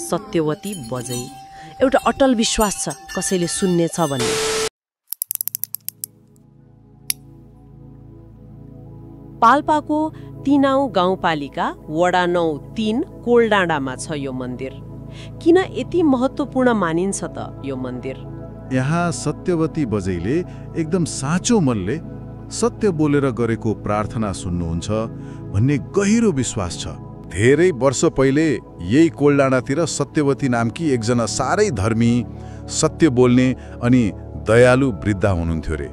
सत्यवती बजै। एउटा अटल विश्वास छ कसैले सुन्नेछ भन्ने। पाल्पाको 3औं गाउँपालिका वडा 9-3 कोलडाँडामा छ यो मन्दिर। किन यति महत्त्वपूर्ण मानिन्छ त यो मन्दिर? यहाँ सत्यवती बजैले एकदम साँचो मनले सत्य बोलेर गरेको प्रार्थना सुन्नुहुन्छ भन्ने गहिरो विश्वास छ। धेरै वर्ष पहिले यही कोलडाँडातिर सत्यवती नामकी एकजना साह्रै धर्मी, सत्य बोल्ने अनि दयालु वृद्धा हुनुहुन्थ्यो रे।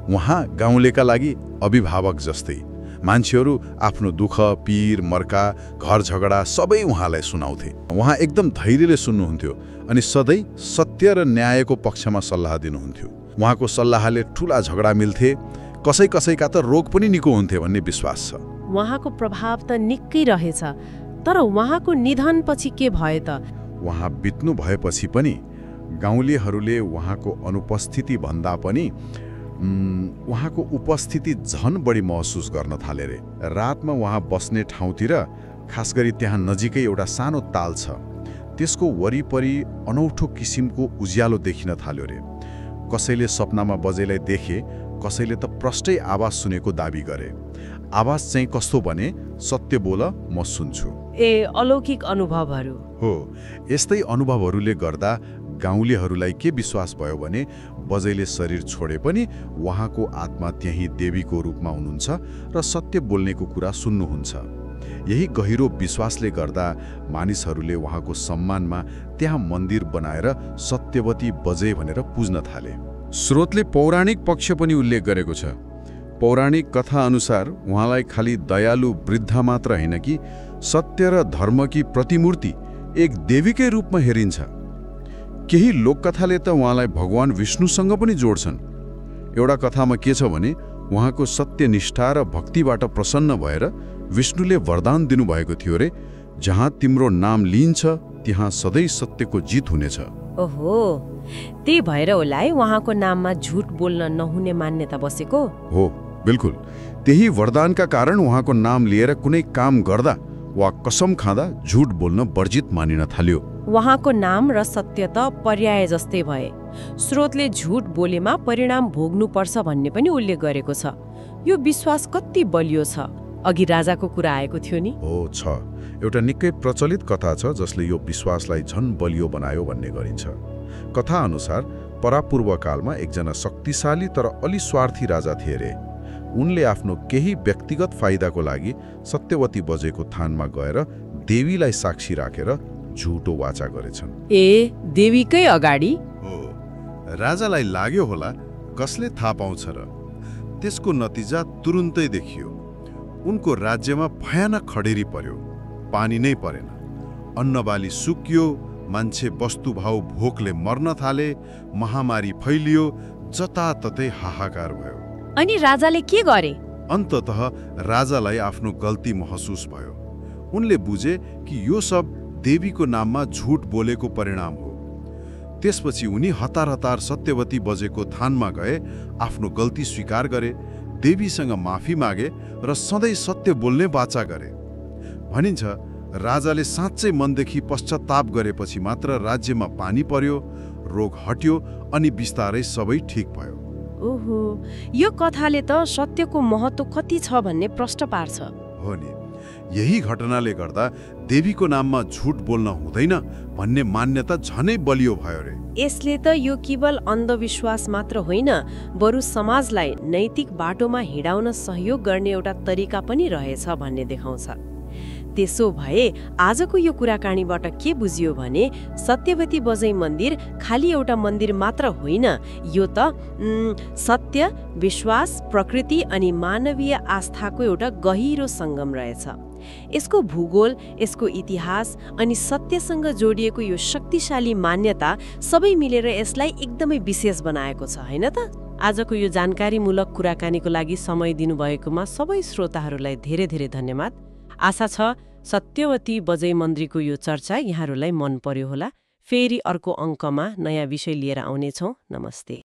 उहाँ गाउँलेका लागि अभिभावक जस्तै। मान्छेहरू आफ्नो दुःख, पीर, मर्का, घर झगडा सबै उहाँलाई सुनाउँथे। उहाँ एकदम धैर्यले सुन्नुहुन्थ्यो अनि सधैँ सत्य र न्यायको पक्षमा सल्लाह दिनुहुन्थ्यो। उहाँको सल्लाहले ठूला झगडा मिल्थे, कसैका त रोग पनि निको हुन्थे भन्ने विश्वास छ। उहाँको प्रभाव त निकै रहेछ, तर उहाँको निधन पछि के भयो त? उहाँ बित्नु भएपछि पनि गाउँलेहरूले उहाँको अनुपस्थिति भन्दा पनि उहाँको उपस्थिति झन बढी महसुस गर्न थाले रे। रातमा उहाँ बस्ने ठाउँतिर, खास गरी त्यहाँ नजिकै एउटा सानो ताल छ, त्यसको वरिपरि अनौठो किसिमको उज्यालो देखिन थाल्यो रे। कसैले सपनामा बजैलाई देखे, कसैले त प्रष्टै आवाज सुनेको दाबी गरे। आवाज चाहिँ कस्तो भने, सत्य बोल म सुन्छु। अलौकिक अनुभवहरू हो। यस्तै अनुभवहरूले गर्दा गाउँलेहरूलाई के विश्वास भयो भने बजैले शरीर छोडे पनि उहाँको आत्मा त्यही देवीको रूपमा हुनुहुन्छ र सत्य बोल्नेको कुरा सुन्नुहुन्छ। यही गहिरो विश्वासले गर्दा मानिसहरूले उहाँको सम्मानमा त्यहाँ मन्दिर बनाएर सत्यवती बजै भनेर पुज्न थाले। स्रोतले पौराणिक पक्ष पनि उल्लेख गरेको छ। पौराणिक कथा अनुसार उहाँलाई खालि दयालु वृद्धा मात्र होइन कि सत्य र धर्मकी प्रतिमूर्ति एक देवीकै रूपमा हेरिन्छ। केही लोककथाले त उहाँलाई भगवान विष्णुसँग पनि जोड्छन्। एउटा कथामा के छ भने उहाँको सत्यनिष्ठा र भक्तिबाट प्रसन्न भएर विष्णुले वरदान दिनुभएको थियो रे, जहाँ तिम्रो नाम लिइन्छ त्यहाँ सधैँ सत्यको जित हुनेछ। ओहो, त्यही भएर होला है उहाँको नाममा झुट बोल्न नहुने मान्यता बसेको? हो, बिल्कुल। त्यही वरदानका कारण उहाँको नाम लिएर कुनै काम गर्दा वा कसम खाँदा झुट बोल्न वर्जित मानिन थाल्यो। उहाँको नाम र सत्य त पर्याय जस्तै भए। स्रोतले झुट बोलेमा परिणाम भोग्नुपर्छ भन्ने पनि उल्लेख गरेको छ। यो विश्वास कति बलियो छ? अघि राजाको कुरा आएको थियो नि। हो छ। एउटा निकै प्रचलित कथा छ जसले यो विश्वासलाई झन बलियो बनायो भन्ने गरिन्छ। कथा अनुसार परापूर्व कालमा एकजना शक्तिशाली तर अलि स्वार्थी राजा थिए रे। उनले आफ्नो केही व्यक्तिगत फाइदाको लागि सत्यवती बजेको थानमा गएर देवीलाई साक्षी राखेर झुटो वाचा गरेछन्। देवीकै अगाडि? हो। राजालाई लाग्यो होला कसले थाहा पाउँछ र। त्यसको नतिजा तुरुन्तै देखियो। उनको राज्यमा भयानक खडेरी पर्यो। पानी नै परेन, अन्नबाली सुक्यो, मान्छे वस्तुभाव भोकले मर्न थाले, महामारी फैलियो, जताततै हाहाकार भयो। अनि राजाले के गरे? अन्ततः राजालाई आफ्नो गल्ती महसुस भयो। उनले बुझे कि यो सब देवीको नाममा झुट बोलेको परिणाम हो। त्यसपछि उनी हतार हतार सत्यवती बजेको थानमा गए, आफ्नो गल्ती स्वीकार गरे, देवीसँग माफी मागे र सधैँ सत्य बोल्ने वाचा गरे। भनिन्छ राजाले साँच्चै मनदेखि पश्चाताप गरेपछि मात्र राज्यमा पानी पर्यो, रोग हट्यो अनि बिस्तारै सबै ठिक भयो। ओहो, यो कथाले त सत्यको महत्त्व कति छ भन्ने प्रश्न पार्छ। हो नि। यही घटनाले गर्दा देवीको नाममा झुट बोल्न हुँदैन भन्ने मान्यता झनै बलियो भयो रे। यसले त यो केवल अन्धविश्वास मात्र होइन, बरु समाजलाई नैतिक बाटोमा हिँडाउन सहयोग गर्ने एउटा तरिका पनि रहेछ भन्ने देखाउँछ। त्यसो भए आजको यो कुराकानीबाट के बुझियो भने सत्यवती बजै मन्दिर खाली एउटा मन्दिर मात्र होइन, यो त सत्य, विश्वास, प्रकृति अनि मानवीय आस्थाको एउटा गहिरो सङ्गम रहेछ। यसको भूगोल, यसको इतिहास अनि सत्यसँग जोडिएको यो शक्तिशाली मान्यता सबै मिलेर यसलाई एकदमै विशेष बनाएको छ, हैन त? आजको यो जानकारीमूलक कुराकानीको लागि समय दिनुभएकोमा सबै श्रोताहरूलाई धेरै धेरै धन्यवाद। आशा छ सत्यवती बजै मन्दिरको यो चर्चा यहाँहरूलाई मन पर्यो होला। फेरि अर्को अङ्कमा नयाँ विषय लिएर आउनेछौँ। नमस्ते।